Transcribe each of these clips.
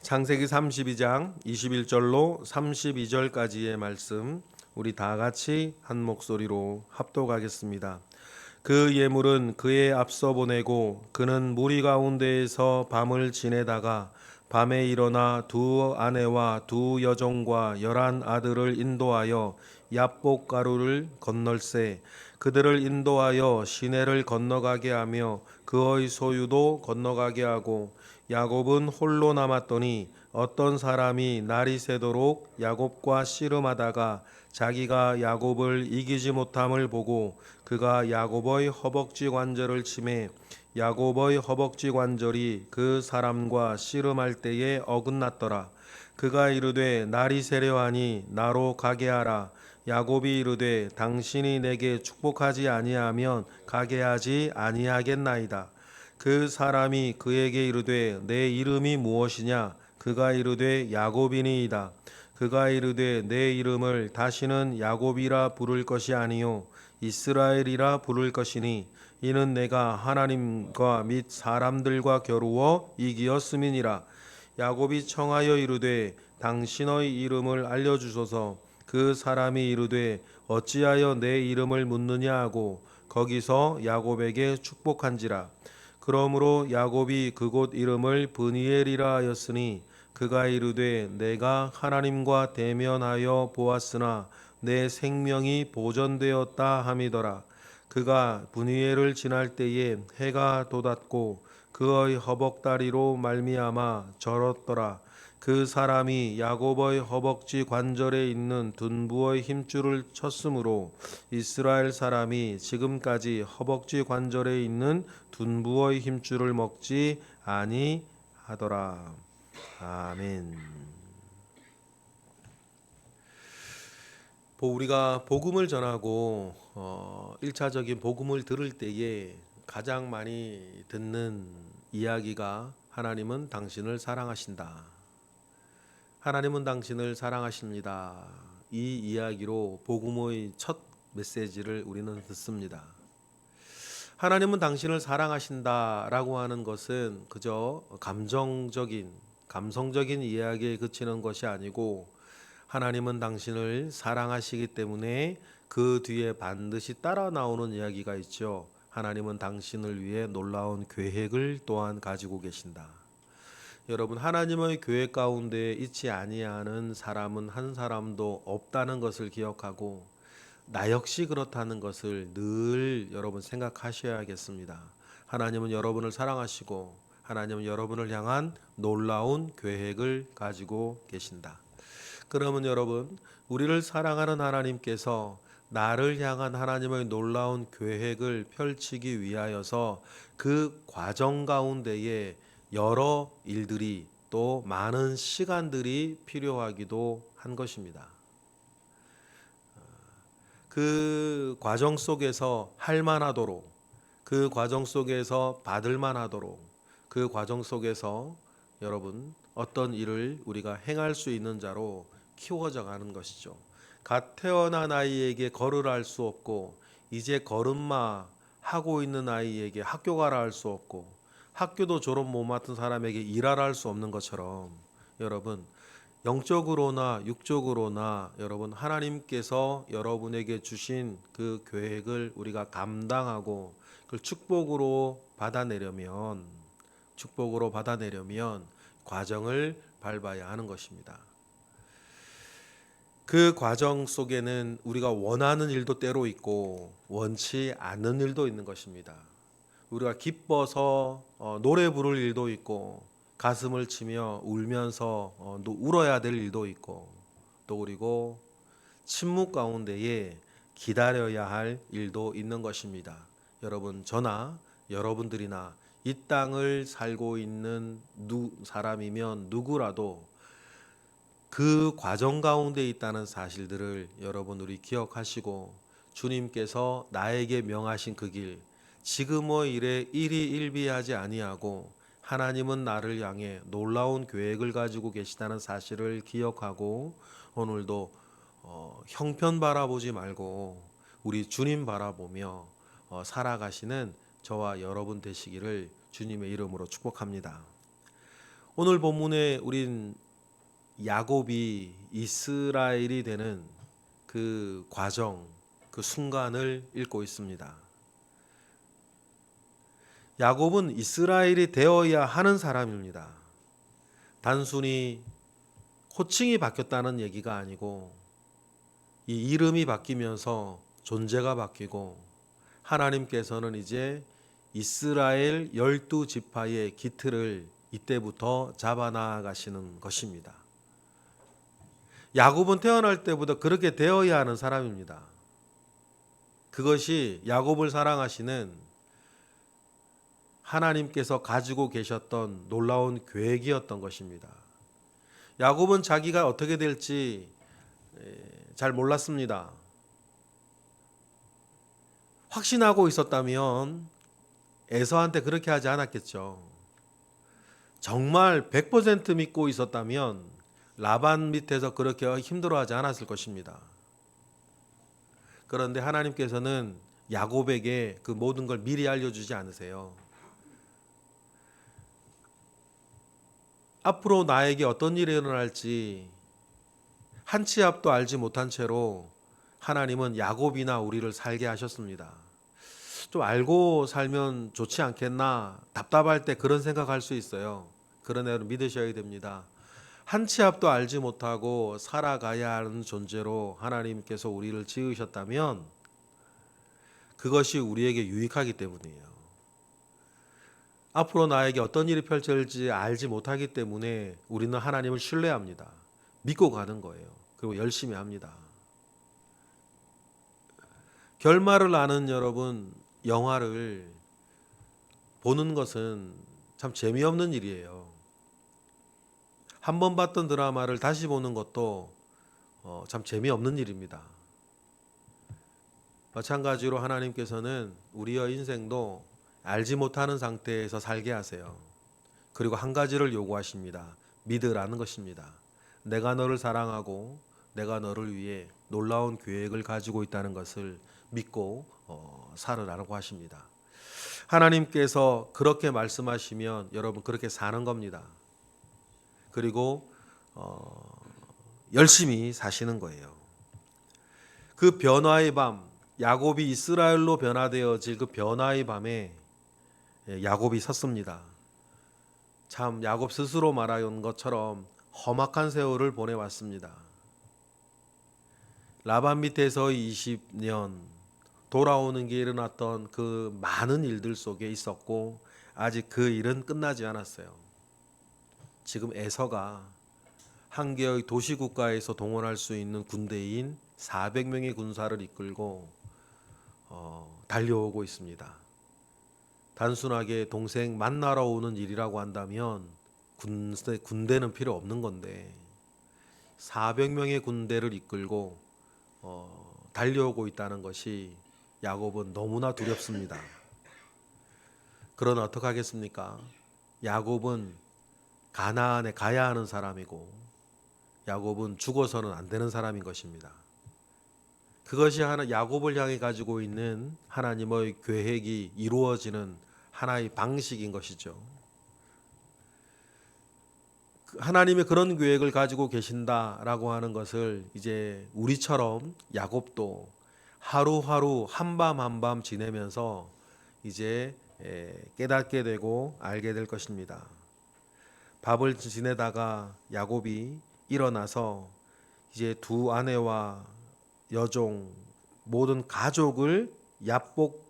창세기 32장 21절로 32절까지의 말씀 우리 다 같이 한 목소리로 합독하겠습니다. 그 예물은 그의 앞서 보내고 그는 무리 가운데에서 밤을 지내다가 밤에 일어나 두 아내와 두 여종과 11 아들을 인도하여 얍복 가루를 건널세 그들을 인도하여 시내를 건너가게 하며 그의 소유도 건너가게 하고 야곱은 홀로 남았더니 어떤 사람이 날이 새도록 야곱과 씨름하다가 자기가 야곱을 이기지 못함을 보고 그가 야곱의 허벅지 관절을 치매 야곱의 허벅지 관절이 그 사람과 씨름할 때에 어긋났더라. 그가 이르되 날이 세려하니 나로 가게 하라. 야곱이 이르되 당신이 내게 축복하지 아니하면 가게 하지 아니하겠나이다. 그 사람이 그에게 이르되 내 이름이 무엇이냐? 그가 이르되 야곱이니이다. 그가 이르되 내 이름을 다시는 야곱이라 부를 것이 아니요 이스라엘이라 부를 것이니 이는 내가 하나님과 및 사람들과 겨루어 이기었음이니라. 야곱이 청하여 이르되 당신의 이름을 알려주소서. 그 사람이 이르되 어찌하여 내 이름을 묻느냐 하고 거기서 야곱에게 축복한지라. 그러므로 야곱이 그곳 이름을 브니엘이라 하였으니 그가 이르되 내가 하나님과 대면하여 보았으나 내 생명이 보존되었다 함이더라. 그가 브니엘을 지날 때에 해가 돋았고 그의 허벅다리로 말미암아 절었더라. 그 사람이 야곱의 허벅지 관절에 있는 둔부의 힘줄을 쳤으므로 이스라엘 사람이 지금까지 허벅지 관절에 있는 둔부의 힘줄을 먹지 아니하더라. 아멘. 우리가 복음을 전하고 1차적인 복음을 들을 때에 가장 많이 듣는 이야기가 하나님은 당신을 사랑하신다. 하나님은 당신을 사랑하십니다. 이 이야기로 복음의 첫 메시지를 우리는 듣습니다. 하나님은 당신을 사랑하신다라고 하는 것은 그저 감성적인 이야기에 그치는 것이 아니고 하나님은 당신을 사랑하시기 때문에 그 뒤에 반드시 따라 나오는 이야기가 있죠. 하나님은 당신을 위해 놀라운 계획을 또한 가지고 계신다. 여러분, 하나님의 계획 가운데 있지 아니하는 사람은 한 사람도 없다는 것을 기억하고 나 역시 그렇다는 것을 늘 여러분 생각하셔야겠습니다. 하나님은 여러분을 사랑하시고 하나님은 여러분을 향한 놀라운 계획을 가지고 계신다. 그러면 여러분, 우리를 사랑하는 하나님께서 나를 향한 하나님의 놀라운 계획을 펼치기 위하여서 그 과정 가운데에 여러 일들이 또 많은 시간들이 필요하기도 한 것입니다. 그 과정 속에서 할 만하도록, 그 과정 속에서 받을 만하도록, 그 과정 속에서 여러분 어떤 일을 우리가 행할 수 있는 자로 키워져 가는 것이죠. 갓 태어난 아이에게 걸으라 할 수 없고 이제 걸음마 하고 있는 아이에게 학교 가라 할 수 없고 학교도 졸업 못 맡은 사람에게 일하라 할 수 없는 것처럼 여러분 영적으로나 육적으로나 여러분 하나님께서 여러분에게 주신 그 계획을 우리가 감당하고 그걸 축복으로 받아내려면 과정을 밟아야 하는 것입니다. 그 과정 속에는 우리가 원하는 일도 때로 있고 원치 않는 일도 있는 것입니다. 우리가 기뻐서 노래 부를 일도 있고 가슴을 치며 울면서 울어야 될 일도 있고 또 그리고 침묵 가운데에 기다려야 할 일도 있는 것입니다. 여러분 저나 여러분들이나 이 땅을 살고 있는 사람이면 누구라도 그 과정 가운데 있다는 사실들을 여러분 우리 기억하시고 주님께서 나에게 명하신 그 길 지금의 일에 일희일비하지 아니하고 하나님은 나를 향해 놀라운 계획을 가지고 계시다는 사실을 기억하고 오늘도 형편 바라보지 말고 우리 주님 바라보며 살아가시는 저와 여러분 되시기를 주님의 이름으로 축복합니다. 오늘 본문에 우린 야곱이 이스라엘이 되는 그 과정, 그 순간을 읽고 있습니다. 야곱은 이스라엘이 되어야 하는 사람입니다. 단순히 호칭이 바뀌었다는 얘기가 아니고 이 이름이 바뀌면서 존재가 바뀌고 하나님께서는 이제 이스라엘 12지파의 기틀을 이때부터 잡아나가시는 것입니다. 야곱은 태어날 때부터 그렇게 되어야 하는 사람입니다. 그것이 야곱을 사랑하시는 하나님께서 가지고 계셨던 놀라운 계획이었던 것입니다. 야곱은 자기가 어떻게 될지 잘 몰랐습니다. 확신하고 있었다면 에서한테 그렇게 하지 않았겠죠. 정말 100% 믿고 있었다면 라반 밑에서 그렇게 힘들어하지 않았을 것입니다. 그런데 하나님께서는 야곱에게 그 모든 걸 미리 알려주지 않으세요. 앞으로 나에게 어떤 일이 일어날지 한 치 앞도 알지 못한 채로 하나님은 야곱이나 우리를 살게 하셨습니다. 좀 알고 살면 좋지 않겠나 답답할 때 그런 생각할 수 있어요. 그러나 여러분 믿으셔야 됩니다. 한 치 앞도 알지 못하고 살아가야 하는 존재로 하나님께서 우리를 지으셨다면 그것이 우리에게 유익하기 때문이에요. 앞으로 나에게 어떤 일이 펼쳐질지 알지 못하기 때문에 우리는 하나님을 신뢰합니다. 믿고 가는 거예요. 그리고 열심히 합니다. 결말을 아는 여러분, 영화를 보는 것은 참 재미없는 일이에요. 한 번 봤던 드라마를 다시 보는 것도 참 재미없는 일입니다. 마찬가지로 하나님께서는 우리의 인생도 알지 못하는 상태에서 살게 하세요. 그리고 한 가지를 요구하십니다. 믿으라는 것입니다. 내가 너를 사랑하고 내가 너를 위해 놀라운 계획을 가지고 있다는 것을 믿고 살으라고 하십니다. 하나님께서 그렇게 말씀하시면 여러분 그렇게 사는 겁니다. 그리고 열심히 사시는 거예요. 그 변화의 밤, 야곱이 이스라엘로 변화되어질 그 변화의 밤에 야곱이 섰습니다. 참 야곱 스스로 말하는 것처럼 험악한 세월을 보내왔습니다. 라반 밑에서 20년 돌아오는 길에 일어났던 그 많은 일들 속에 있었고 아직 그 일은 끝나지 않았어요. 지금 에서가 한 개의 도시국가에서 동원할 수 있는 군대인 400명의 군사를 이끌고 달려오고 있습니다. 단순하게 동생 만나러 오는 일이라고 한다면 군대는 필요 없는 건데 400명의 군대를 이끌고 달려오고 있다는 것이 야곱은 너무나 두렵습니다. 그러나 어떡하겠습니까? 야곱은 가나안에 가야 하는 사람이고 야곱은 죽어서는 안 되는 사람인 것입니다. 그것이 야곱을 향해 가지고 있는 하나님의 계획이 이루어지는 하나의 방식인 것이죠. 하나님의 그런 계획을 가지고 계신다라고 하는 것을 이제 우리처럼 야곱도 하루하루 한밤 한밤 지내면서 이제 깨닫게 되고 알게 될 것입니다. 밥을 지내다가 야곱이 일어나서 이제 두 아내와 여종 모든 가족을 야복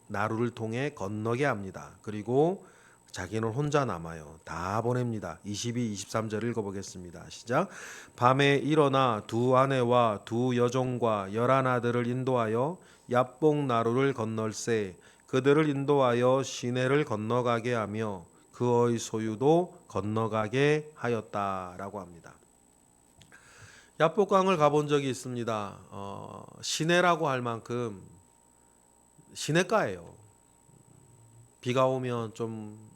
나루를 통해 건너게 합니다. 그리고 자기는 혼자 남아요. 다 보냅니다. 22, 23절 읽어보겠습니다. 시작. 밤에 일어나 두 아내와 두 여종과 11아들을 인도하여 야복 나루를 건널세 그들을 인도하여 시내를 건너가게 하며 그의 소유도 건너가게 하였다라고 합니다. 야복강을 가본 적이 있습니다. 시내라고 할 만큼 시내가예요. 비가 오면 좀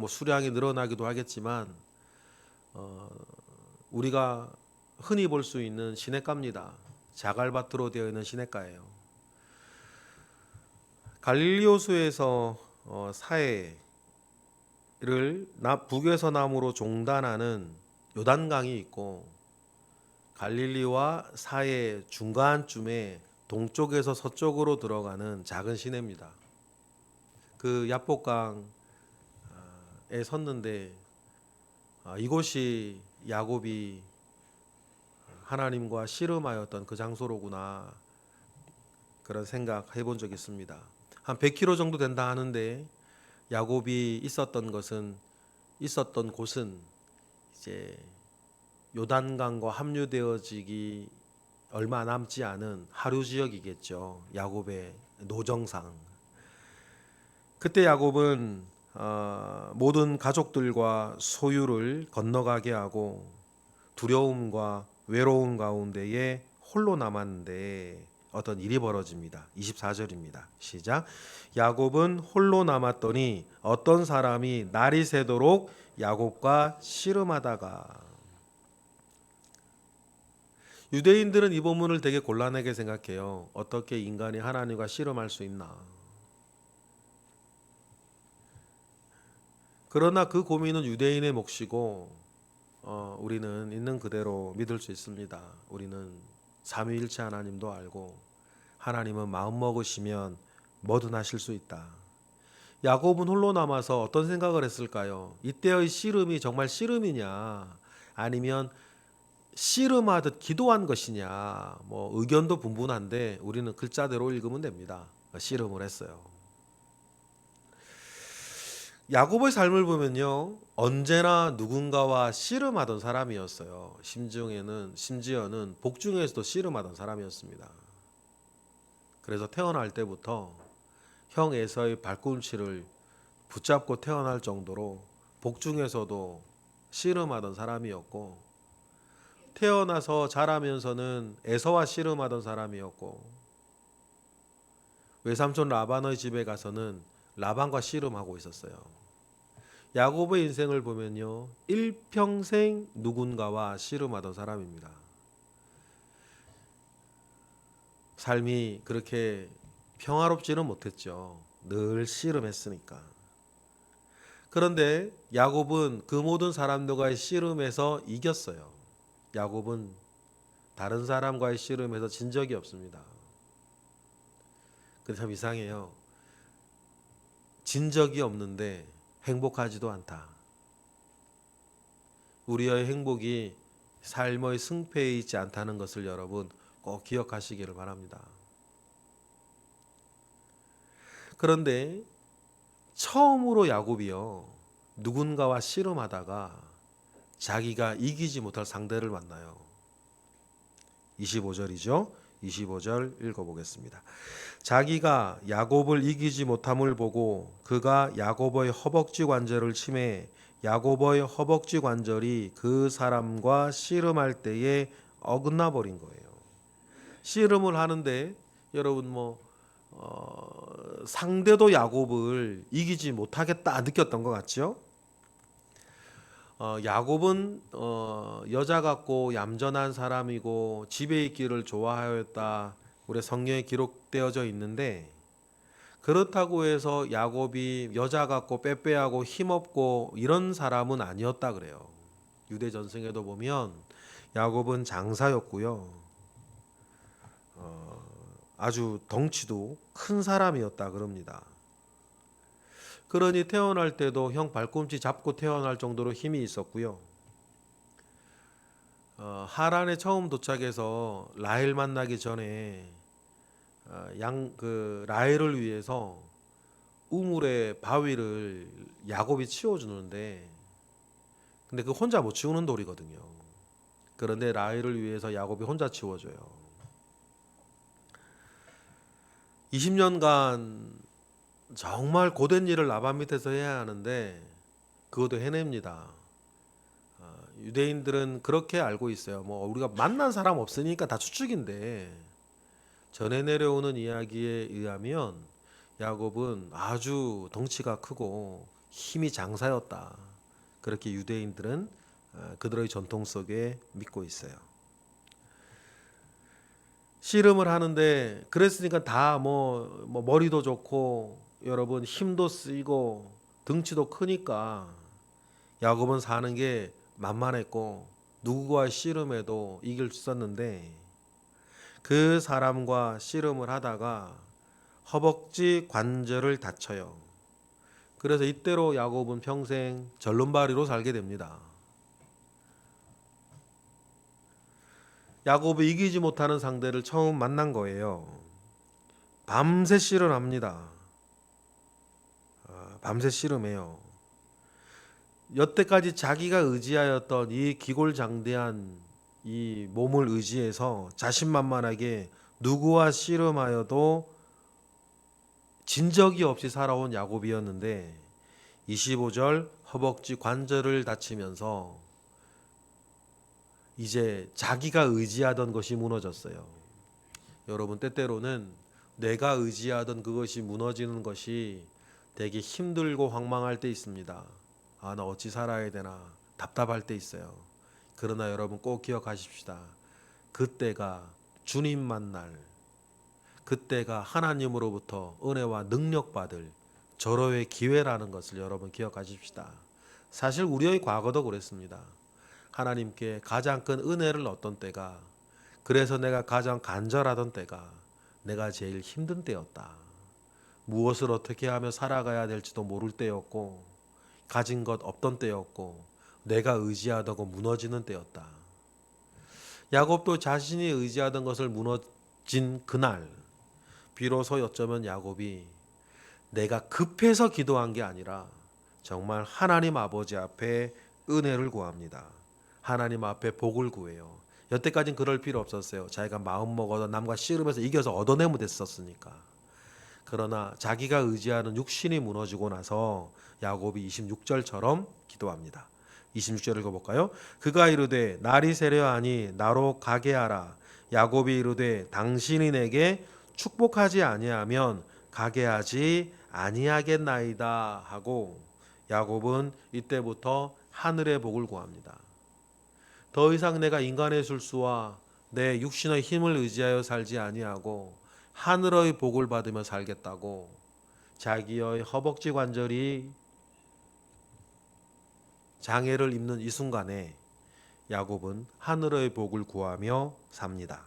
수량이 늘어나기도 하겠지만 우리가 흔히 볼 수 있는 시냇가입니다. 자갈밭으로 되어 있는 시냇가예요. 갈릴리 호수에서 사해에서 북에서 남으로 종단하는 요단강이 있고 갈릴리와 사해 중간쯤에 동쪽에서 서쪽으로 들어가는 작은 시내입니다. 그 야복강에 섰는데 이곳이 야곱이 하나님과 씨름하였던 그 장소로구나 그런 생각 해본 적이 있습니다. 한 100km 정도 된다 하는데 야곱이 있었던 곳은 이제 요단강과 합류되어지기 얼마 남지 않은 하류 지역이겠죠. 야곱의 노정상. 그때 야곱은 모든 가족들과 소유를 건너가게 하고 두려움과 외로움 가운데에 홀로 남았는데 어떤 일이 벌어집니다. 24절입니다. 시작. 야곱은 홀로 남았더니 어떤 사람이 날이 새도록 야곱과 씨름하다가. 유대인들은 이 본문을 되게 곤란하게 생각해요. 어떻게 인간이 하나님과 씨름할 수 있나. 그러나 그 고민은 유대인의 몫이고 우리는 있는 그대로 믿을 수 있습니다. 우리는 삼위일체 하나님도 알고 하나님은 마음 먹으시면 뭐든 하실 수 있다. 야곱은 홀로 남아서 어떤 생각을 했을까요? 이때의 씨름이 정말 씨름이냐 아니면 씨름하듯 기도한 것이냐 뭐 의견도 분분한데 우리는 글자대로 읽으면 됩니다. 씨름을 했어요. 야곱의 삶을 보면요 언제나 누군가와 씨름하던 사람이었어요. 심지어는 복중에서도 씨름하던 사람이었습니다. 그래서 태어날 때부터 형 에서의 발꿈치를 붙잡고 태어날 정도로 복중에서도 씨름하던 사람이었고 태어나서 자라면서는 에서와 씨름하던 사람이었고 외삼촌 라반의 집에 가서는 라반과 씨름하고 있었어요. 야곱의 인생을 보면요 일평생 누군가와 씨름하던 사람입니다. 삶이 그렇게 평화롭지는 못했죠. 늘 씨름했으니까. 그런데 야곱은 그 모든 사람들과의 씨름에서 이겼어요. 야곱은 다른 사람과의 씨름에서 진 적이 없습니다. 그래서 참 이상해요. 진 적이 없는데 행복하지도 않다. 우리의 행복이 삶의 승패에 있지 않다는 것을 여러분 꼭 기억하시기를 바랍니다. 그런데 처음으로 야곱이요 누군가와 씨름하다가 자기가 이기지 못할 상대를 만나요. 25절이죠. 25절 읽어보겠습니다. 자기가 야곱을 이기지 못함을 보고 그가 야곱의 허벅지 관절을 치매 야곱의 허벅지 관절이 그 사람과 씨름할 때에 어긋나 버린 거예요. 씨름을 하는데 여러분 상대도 야곱을 이기지 못하겠다 느꼈던 것 같죠? 야곱은 여자 같고 얌전한 사람이고 집에 있기를 좋아하였다. 우리 성경에 기록되어져 있는데 그렇다고 해서 야곱이 여자 같고 빼빼하고 힘없고 이런 사람은 아니었다 그래요. 유대 전승에도 보면 야곱은 장사였고요. 아주 덩치도 큰 사람이었다 그럽니다. 그러니 태어날 때도 형 발꿈치 잡고 태어날 정도로 힘이 있었고요. 하란에 처음 도착해서 라헬 만나기 전에 라헬을 위해서 우물의 바위를 야곱이 치워주는데 근데 그 혼자 못 치우는 돌이거든요. 그런데 라헬을 위해서 야곱이 혼자 치워줘요. 20년간 정말 고된 일을 라반 밑에서 해야 하는데 그것도 해냅니다. 유대인들은 그렇게 알고 있어요. 우리가 만난 사람 없으니까 다 추측인데 전해 내려오는 이야기에 의하면 야곱은 아주 덩치가 크고 힘이 장사였다. 그렇게 유대인들은 그들의 전통 속에 믿고 있어요. 씨름을 하는데 그랬으니까 다 머리도 좋고 여러분 힘도 쓰이고 덩치도 크니까 야곱은 사는 게 만만했고 누구와 씨름해도 이길 수 있었는데 그 사람과 씨름을 하다가 허벅지 관절을 다쳐요. 그래서 이때로 야곱은 평생 절름발이로 살게 됩니다. 야곱이 이기지 못하는 상대를 처음 만난 거예요. 밤새 씨름합니다. 밤새 씨름해요. 여태까지 자기가 의지하였던 이 기골장대한 이 몸을 의지해서 자신만만하게 누구와 씨름하여도 진 적이 없이 살아온 야곱이었는데 25절 허벅지 관절을 다치면서 이제 자기가 의지하던 것이 무너졌어요. 여러분, 때때로는 내가 의지하던 그것이 무너지는 것이 되게 힘들고 황망할 때 있습니다. 아, 나 어찌 살아야 되나 답답할 때 있어요. 그러나 여러분 꼭 기억하십시다. 그때가 주님 만날, 그때가 하나님으로부터 은혜와 능력 받을 절호의 기회라는 것을 여러분 기억하십시다. 사실 우리의 과거도 그랬습니다. 하나님께 가장 큰 은혜를 얻던 때가, 그래서 내가 가장 간절하던 때가 내가 제일 힘든 때였다. 무엇을 어떻게 하며 살아가야 될지도 모를 때였고, 가진 것 없던 때였고, 내가 의지하다고 무너지는 때였다. 야곱도 자신이 의지하던 것을 무너진 그날, 비로소 어쩌면 야곱이 내가 급해서 기도한 게 아니라 정말 하나님 아버지 앞에 은혜를 구합니다. 하나님 앞에 복을 구해요. 여태까지는 그럴 필요 없었어요. 자기가 마음 먹어서 남과 씨름해서 이겨서 얻어내면 됐었으니까. 그러나 자기가 의지하는 육신이 무너지고 나서 야곱이 26절처럼 기도합니다. 26절 읽어볼까요? 그가 이르되 날이 세려하니 나로 가게 하라. 야곱이 이르되 당신이 내게 축복하지 아니하면 가게 하지 아니하겠나이다 하고 야곱은 이때부터 하늘의 복을 구합니다. 더 이상 내가 인간의 술수와 내 육신의 힘을 의지하여 살지 아니하고 하늘의 복을 받으며 살겠다고 자기의 허벅지 관절이 장애를 입는 이 순간에 야곱은 하늘의 복을 구하며 삽니다.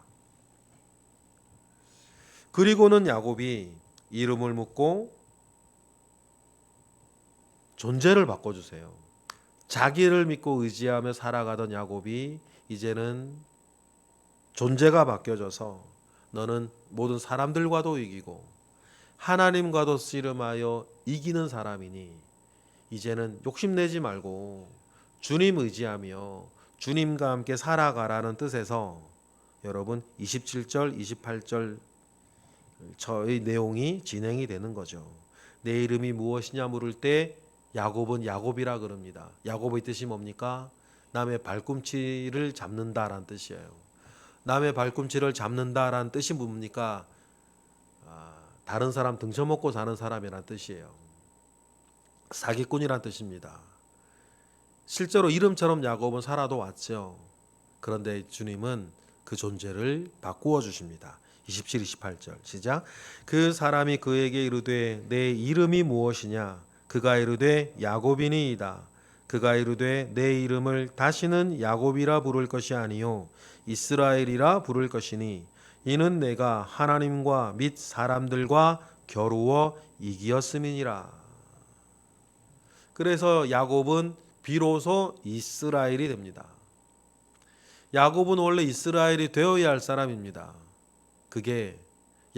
그리고는 야곱이 이름을 묻고 존재를 바꿔주세요. 자기를 믿고 의지하며 살아가던 야곱이 이제는 존재가 바뀌어져서 너는 모든 사람들과도 이기고 하나님과도 씨름하여 이기는 사람이니 이제는 욕심내지 말고 주님 의지하며 주님과 함께 살아가라는 뜻에서 여러분 27절 28절 저의 내용이 진행이 되는 거죠. 내 이름이 무엇이냐 물을 때 야곱은 야곱이라 그럽니다. 야곱의 뜻이 뭡니까? 남의 발꿈치를 잡는다라는 뜻이에요. 남의 발꿈치를 잡는다라는 뜻이 뭡니까? 다른 사람 등쳐먹고 사는 사람이라는 뜻이에요. 사기꾼이란 뜻입니다. 실제로 이름처럼 야곱은 살아도 왔죠. 그런데 주님은 그 존재를 바꾸어 주십니다. 27, 28절 시작. 그 사람이 그에게 이르되 내 이름이 무엇이냐? 그가 이르되 야곱이니이다. 그가 이르되 내 이름을 다시는 야곱이라 부를 것이 아니요 이스라엘이라 부를 것이니 이는 내가 하나님과 및 사람들과 겨루어 이기었음이니라. 그래서 야곱은 비로소 이스라엘이 됩니다. 야곱은 원래 이스라엘이 되어야 할 사람입니다. 그게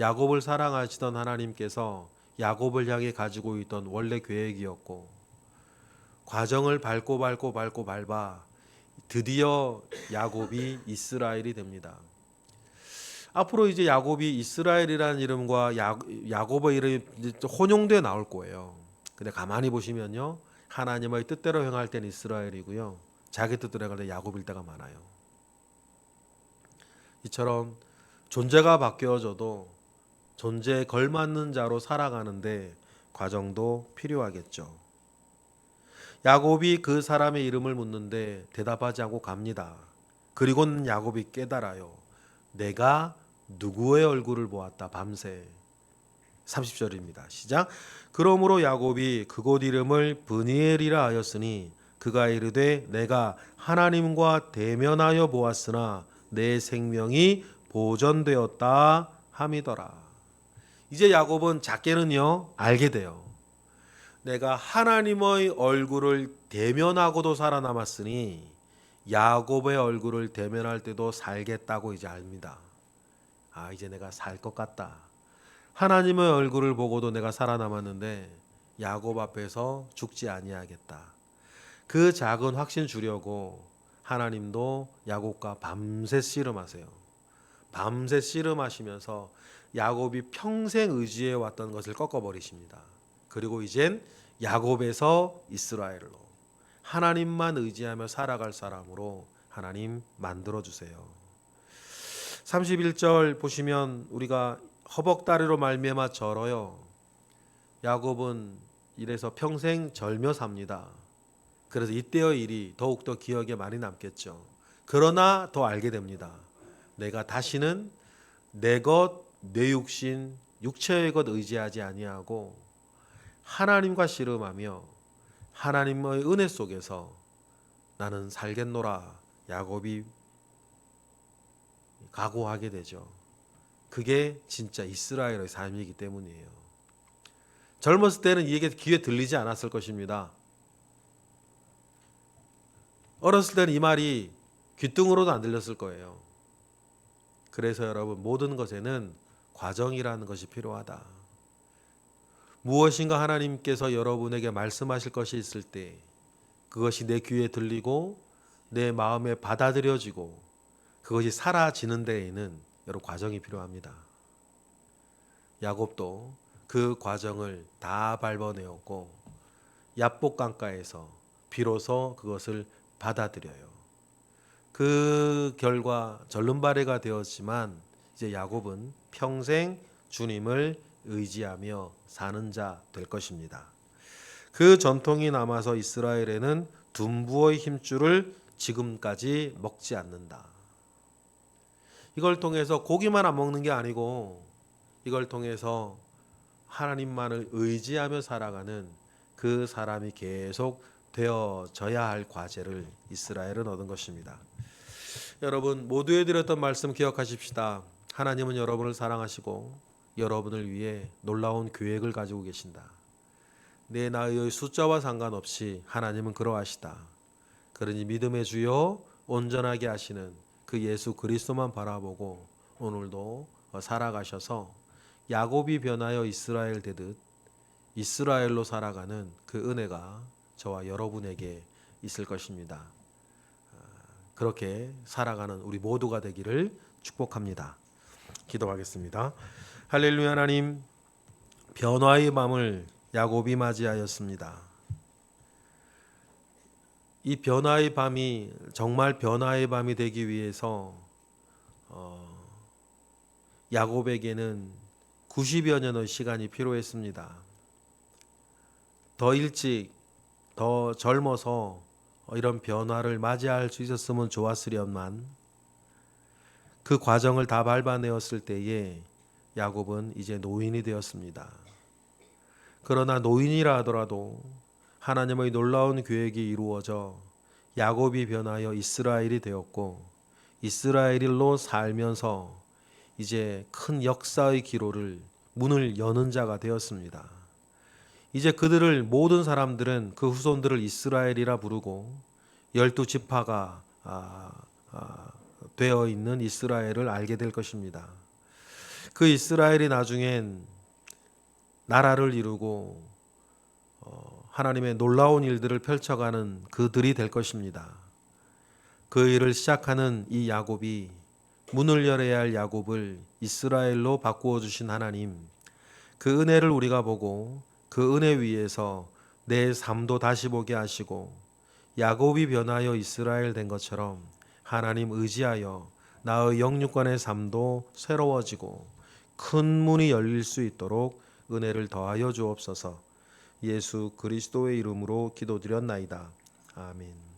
야곱을 사랑하시던 하나님께서 야곱을 향해 가지고 있던 원래 계획이었고 과정을 밟고 밟아 드디어 야곱이 이스라엘이 됩니다. 앞으로 이제 야곱이 이스라엘이라는 이름과 야곱의 이름이 혼용돼 나올 거예요. 근데 가만히 보시면요. 하나님의 뜻대로 행할 때는 이스라엘이고요. 자기 뜻대로 행할 때 야곱일 때가 많아요. 이처럼 존재가 바뀌어져도 존재에 걸맞는 자로 살아가는데 과정도 필요하겠죠. 야곱이 그 사람의 이름을 묻는데 대답하지 않고 갑니다. 그리고는 야곱이 깨달아요. 내가 누구의 얼굴을 보았다 밤새. 30절입니다. 시작. 그러므로 야곱이 그곳 이름을 브니엘이라 하였으니 그가 이르되 내가 하나님과 대면하여 보았으나 내 생명이 보존되었다 함이더라. 이제 야곱은 작게는요 알게 돼요. 내가 하나님의 얼굴을 대면하고도 살아남았으니 야곱의 얼굴을 대면할 때도 살겠다고 이제 압니다. 아, 이제 내가 살 것 같다. 하나님의 얼굴을 보고도 내가 살아남았는데 야곱 앞에서 죽지 아니하겠다. 그 작은 확신 주려고 하나님도 야곱과 밤새 씨름하세요. 밤새 씨름하시면서 야곱이 평생 의지해 왔던 것을 꺾어버리십니다. 그리고 이젠 야곱에서 이스라엘로 하나님만 의지하며 살아갈 사람으로 하나님 만들어주세요. 31절 보시면 우리가 허벅다리로 말미암아 절어요. 야곱은 이래서 평생 절며 삽니다. 그래서 이때의 일이 더욱더 기억에 많이 남겠죠. 그러나 더 알게 됩니다. 내가 다시는 내 것, 내 육신, 육체의 것 의지하지 아니하고 하나님과 씨름하며 하나님의 은혜 속에서 나는 살겠노라 야곱이 각오하게 되죠. 그게 진짜 이스라엘의 삶이기 때문이에요. 젊었을 때는 이 얘기 귀에 들리지 않았을 것입니다. 어렸을 때는 이 말이 귓등으로도 안 들렸을 거예요. 그래서 여러분 모든 것에는 과정이라는 것이 필요하다. 무엇인가 하나님께서 여러분에게 말씀하실 것이 있을 때 그것이 내 귀에 들리고 내 마음에 받아들여지고 그것이 사라지는 데에는 여러 과정이 필요합니다. 야곱도 그 과정을 다 밟아내었고 야복 강가에서 비로소 그것을 받아들여요. 그 결과 절름발이가 되었지만 이제 야곱은 평생 주님을 의지하며 사는 자 될 것입니다. 그 전통이 남아서 이스라엘에는 둔부의 힘줄을 지금까지 먹지 않는다. 이걸 통해서 고기만 안 먹는 게 아니고 이걸 통해서 하나님만을 의지하며 살아가는 그 사람이 계속 되어져야 할 과제를 이스라엘은 얻은 것입니다. 여러분 모두에 드렸던 말씀 기억하십시다. 하나님은 여러분을 사랑하시고 여러분을 위해 놀라운 계획을 가지고 계신다. 내 나이의 숫자와 상관없이 하나님은 그러하시다. 그러니 믿음의 주요 온전하게 하시는 그 예수 그리스도만 바라보고 오늘도 살아가셔서 야곱이 변하여 이스라엘 되듯 이스라엘로 살아가는 그 은혜가 저와 여러분에게 있을 것입니다. 그렇게 살아가는 우리 모두가 되기를 축복합니다. 기도하겠습니다. 할렐루야. 하나님, 변화의 밤을 야곱이 맞이하였습니다. 이 변화의 밤이 정말 변화의 밤이 되기 위해서 야곱에게는 90여 년의 시간이 필요했습니다. 더 일찍 더 젊어서 이런 변화를 맞이할 수 있었으면 좋았으련만 그 과정을 다 밟아내었을 때에 야곱은 이제 노인이 되었습니다. 그러나 노인이라 하더라도 하나님의 놀라운 계획이 이루어져 야곱이 변하여 이스라엘이 되었고 이스라엘로 살면서 이제 큰 역사의 기로를 문을 여는 자가 되었습니다. 이제 그들을 모든 사람들은 그 후손들을 이스라엘이라 부르고 12지파가 되어 있는 이스라엘을 알게 될 것입니다. 그 이스라엘이 나중엔 나라를 이루고 하나님의 놀라운 일들을 펼쳐가는 그들이 될 것입니다. 그 일을 시작하는 이 야곱이 문을 열어야 할 야곱을 이스라엘로 바꾸어 주신 하나님, 그 은혜를 우리가 보고 그 은혜 위에서 내 삶도 다시 보게 하시고 야곱이 변하여 이스라엘 된 것처럼 하나님 의지하여 나의 영육간의 삶도 새로워지고 큰 문이 열릴 수 있도록 은혜를 더하여 주옵소서. 예수 그리스도의 이름으로 기도드렸나이다. 아멘.